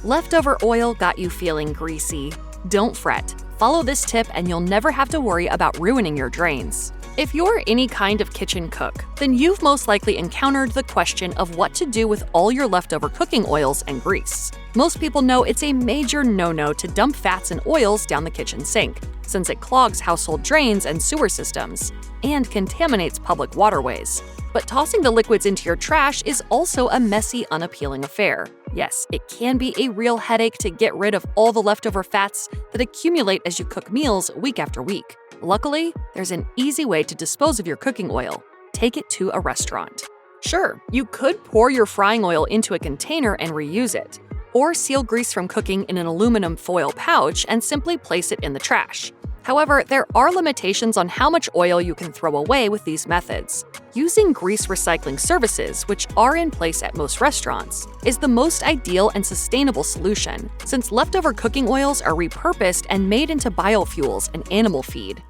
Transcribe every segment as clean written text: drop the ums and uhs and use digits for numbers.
Leftover oil got you feeling greasy. Don't fret. Follow this tip and you'll never have to worry about ruining your drains. If you're any kind of kitchen cook, then you've most likely encountered the question of what to do with all your leftover cooking oils and grease. Most people know it's a major no-no to dump fats and oils down the kitchen sink, since it clogs household drains and sewer systems, and contaminates public waterways. But tossing the liquids into your trash is also a messy, unappealing affair. Yes, it can be a real headache to get rid of all the leftover fats that accumulate as you cook meals week after week. Luckily, there's an easy way to dispose of your cooking oil. Take it to a restaurant. Sure, you could pour your frying oil into a container and reuse it, or seal grease from cooking in an aluminum foil pouch and simply place it in the trash. However, there are limitations on how much oil you can throw away with these methods. Using grease recycling services, which are in place at most restaurants, is the most ideal and sustainable solution, since leftover cooking oils are repurposed and made into biofuels and animal feed.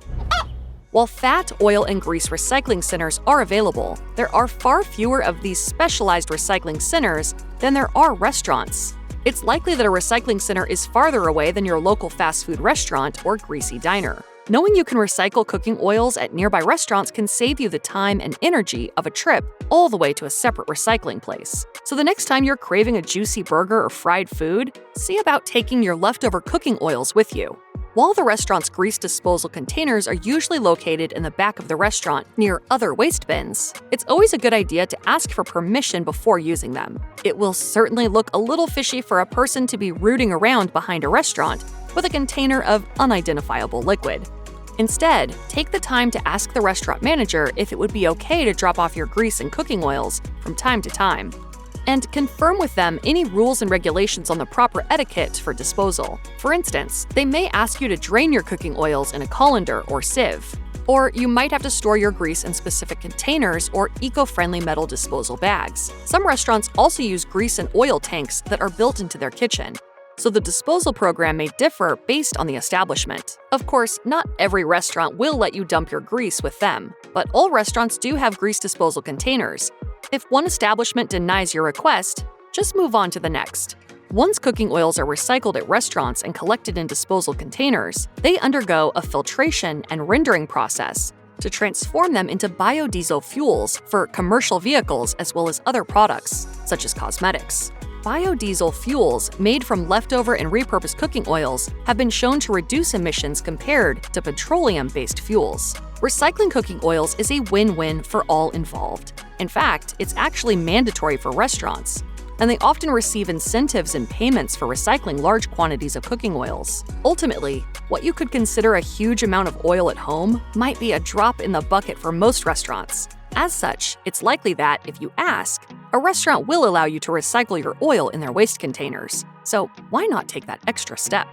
While fat, oil, and grease recycling centers are available, there are far fewer of these specialized recycling centers than there are restaurants. It's likely that a recycling center is farther away than your local fast food restaurant or greasy diner. Knowing you can recycle cooking oils at nearby restaurants can save you the time and energy of a trip all the way to a separate recycling place. So the next time you're craving a juicy burger or fried food, see about taking your leftover cooking oils with you. While the restaurant's grease disposal containers are usually located in the back of the restaurant near other waste bins, it's always a good idea to ask for permission before using them. It will certainly look a little fishy for a person to be rooting around behind a restaurant with a container of unidentifiable liquid. Instead, take the time to ask the restaurant manager if it would be okay to drop off your grease and cooking oils from time to time. And confirm with them any rules and regulations on the proper etiquette for disposal. For instance, they may ask you to drain your cooking oils in a colander or sieve. Or you might have to store your grease in specific containers or eco-friendly metal disposal bags. Some restaurants also use grease and oil tanks that are built into their kitchen, so the disposal program may differ based on the establishment. Of course, not every restaurant will let you dump your grease with them, but all restaurants do have grease disposal containers. If one establishment denies your request, just move on to the next. Once cooking oils are recycled at restaurants and collected in disposal containers, they undergo a filtration and rendering process to transform them into biodiesel fuels for commercial vehicles as well as other products, such as cosmetics. Biodiesel fuels made from leftover and repurposed cooking oils have been shown to reduce emissions compared to petroleum-based fuels. Recycling cooking oils is a win-win for all involved. In fact, it's actually mandatory for restaurants, and they often receive incentives and payments for recycling large quantities of cooking oils. Ultimately, what you could consider a huge amount of oil at home might be a drop in the bucket for most restaurants. As such, it's likely that, if you ask, a restaurant will allow you to recycle your oil in their waste containers. So why not take that extra step?